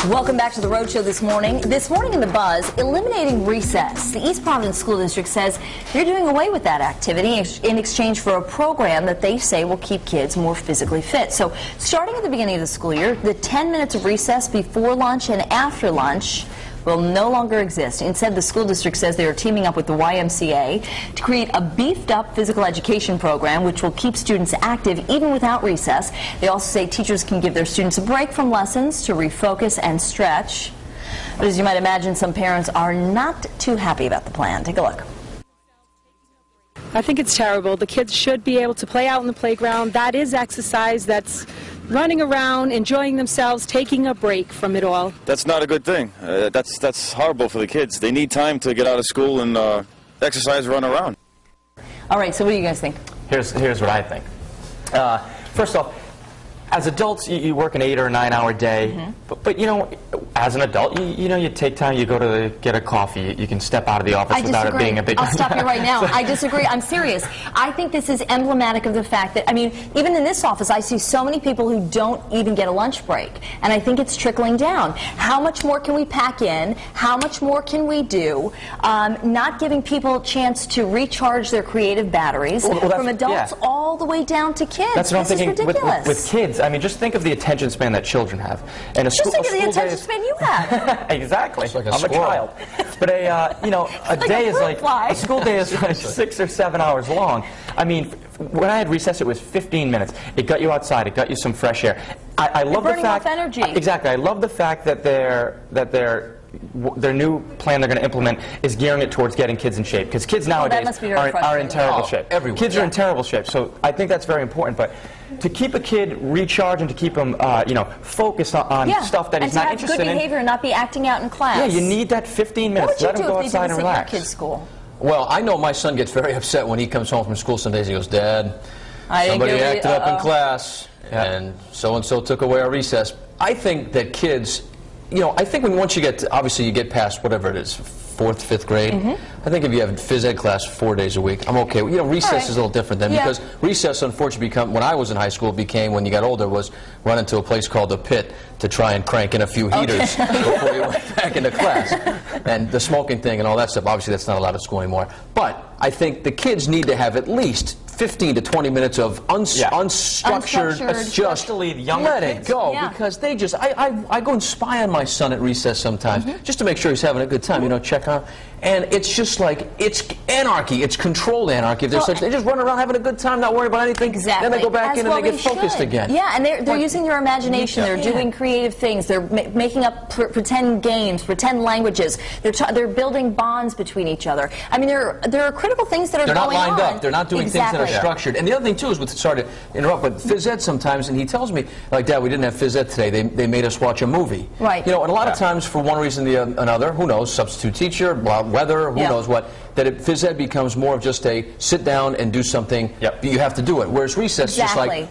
Welcome back to the Road Show this morning. This morning in the Buzz, eliminating recess. The East Providence School District says they're doing away with that activity in exchange for a program that they say will keep kids more physically fit. So starting at the beginning of the school year, the 10 minutes of recess before lunch and after lunch will no longer exist. Instead, the school district says they are teaming up with the YMCA to create a beefed-up physical education program which will keep students active even without recess. They also say teachers can give their students a break from lessons to refocus and stretch. But as you might imagine, some parents are not too happy about the plan. Take a look. I think it's terrible. The kids should be able to play out in the playground. That is exercise. That's running around, enjoying themselves, taking a break from it all. That's not a good thing. That's horrible for the kids. They need time to get out of school and exercise, run around. All right, so what do you guys think? Here's what I think. First off, as adults, you work an 8 or 9 hour day, but you know, as an adult, you take time, you go to get a coffee, you can step out of the office without it being a big... I'll stop you right now. I disagree. I'm serious. I think this is emblematic of the fact that, I mean, even in this office, I see so many people who don't even get a lunch break, and I think it's trickling down. How much more can we pack in? How much more can we do? Not giving people a chance to recharge their creative batteries, from adults all the way down to kids. That's what I'm thinking. This is ridiculous. With kids, I mean, just think of the attention span that children have. And just think of the attention span you have. Exactly. Like I'm a child. But a day is like, a school day is like 6 or 7 hours long. I mean, when I had recess, it was 15 minutes. It got you outside. It got you some fresh air. I love the fact. Burning off energy. Exactly. I love the fact that their new plan they're going to implement is gearing it towards getting kids in shape, because kids nowadays are in terrible shape. Kids are in terrible shape, so I think that's very important. But to keep a kid recharged and to keep him, focused on stuff that he's not interested in. And to have good behavior and not be acting out in class. Yeah, you need that 15 minutes. Let him go outside and relax. What would you do if they did this at your kid's school? Well, I know my son gets very upset when he comes home from school some days. He goes, "Dad, somebody acted up in class, and so-and-so took away our recess." I think that kids, I think once you get, obviously you get past whatever it is, 4th, 5th grade, I think if you have phys ed class 4 days a week, I'm okay. Recess is a little different then, because recess, unfortunately, when I was in high school, became, when you got older, was run into a place called the pit to try and crank in a few heaters before you went back into class. And the smoking thing and all that stuff, obviously that's not allowed at school anymore. But I think the kids need to have at least 15 to 20 minutes of unstructured, just let it go, because they just, I go and spy on my son at recess sometimes, just to make sure he's having a good time, check on him. And it's just like, it's anarchy, it's controlled anarchy. If they just run around having a good time, not worrying about anything. Exactly. Then they go back in and they get focused again. Yeah, and they're using their imagination, they're doing creative things, they're making up pretend games, pretend languages, they're building bonds between each other. I mean, there are critical things that are going on. They're not lined up, they're not doing things that are structured. And the other thing too is, sorry to interrupt, but phys ed sometimes, and he tells me, like, "Dad, we didn't have phys ed today, they made us watch a movie." Right. And a lot of times, for one reason or another, who knows, substitute teacher, weather, who knows what, that phys ed becomes more of just a sit down and do something, you have to do it. Whereas recess is just like,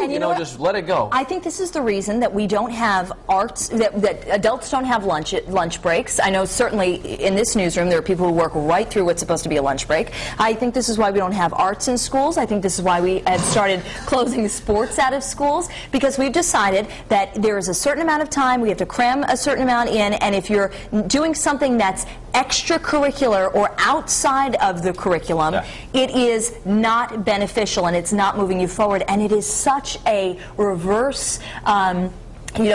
and just let it go. I think this is the reason that we don't have arts, that adults don't have lunch breaks. I know certainly in this newsroom there are people who work right through what's supposed to be a lunch break. I think this is why we don't have arts in schools. I think this is why we have started closing sports out of schools, because we've decided that there is a certain amount of time, we have to cram a certain amount in, and if you're doing something that's extracurricular or outside of the curriculum, it is not beneficial and it's not moving you forward, and it is such a reverse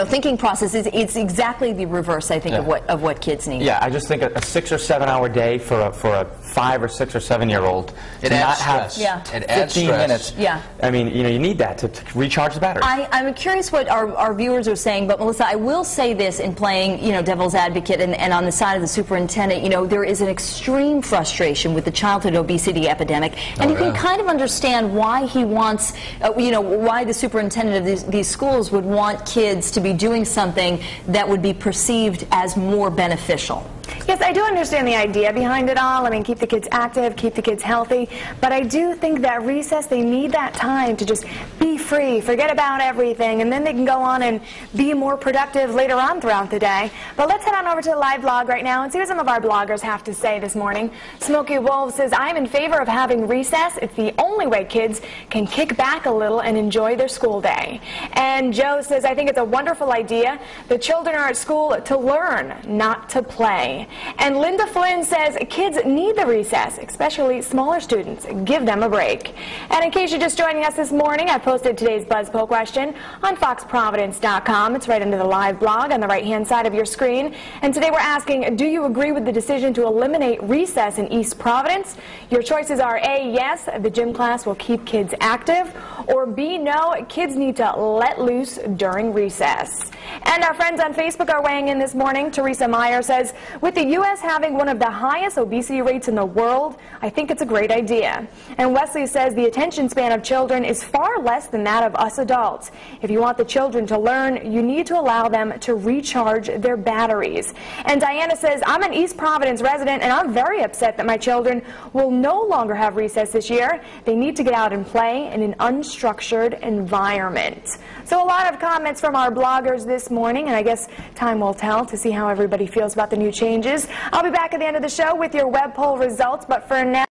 thinking process. It's exactly the reverse, I think, of what kids need. Yeah, I just think a 6 or 7 hour day for a 5 or 6 or 7 year old to not have 15 minutes. Yeah. I mean, you need that to recharge the battery. I'm curious what our viewers are saying, but Melissa, I will say this in playing, devil's advocate, and on the side of the superintendent, there is an extreme frustration with the childhood obesity epidemic, and you can kind of understand why he wants, why the superintendent of these schools would want kids to be doing something that would be perceived as more beneficial. Yes, I do understand the idea behind it all. I mean, keep the kids active, keep the kids healthy. But I do think that recess, they need that time to just be free, forget about everything, and then they can go on and be more productive later on throughout the day. But let's head on over to the live blog right now and see what some of our bloggers have to say this morning. Smokey Wolf says, I'm in favor of having recess. It's the only way kids can kick back a little and enjoy their school day. And Joe says, I think it's a wonderful idea. The children are at school to learn, not to play. And Linda Flynn says kids need the recess, especially smaller students. Give them a break. And in case you're just joining us this morning, I posted today's Buzz Poll question on foxprovidence.com. It's right under the live blog on the right-hand side of your screen. And today we're asking, do you agree with the decision to eliminate recess in East Providence? Your choices are A, yes, the gym class will keep kids active, or B, no, kids need to let loose during recess. And our friends on Facebook are weighing in this morning. Teresa Meyer says, with the U.S. having one of the highest obesity rates in the world, I think it's a great idea. And Wesley says the attention span of children is far less than that of us adults. If you want the children to learn, you need to allow them to recharge their batteries. And Diana says, I'm an East Providence resident, and I'm very upset that my children will no longer have recess this year. They need to get out and play in an unstructured environment. So a lot of comments from our bloggers this morning, and I guess time will tell to see how everybody feels about the new changes. I'll be back at the end of the show with your web poll results, but for now,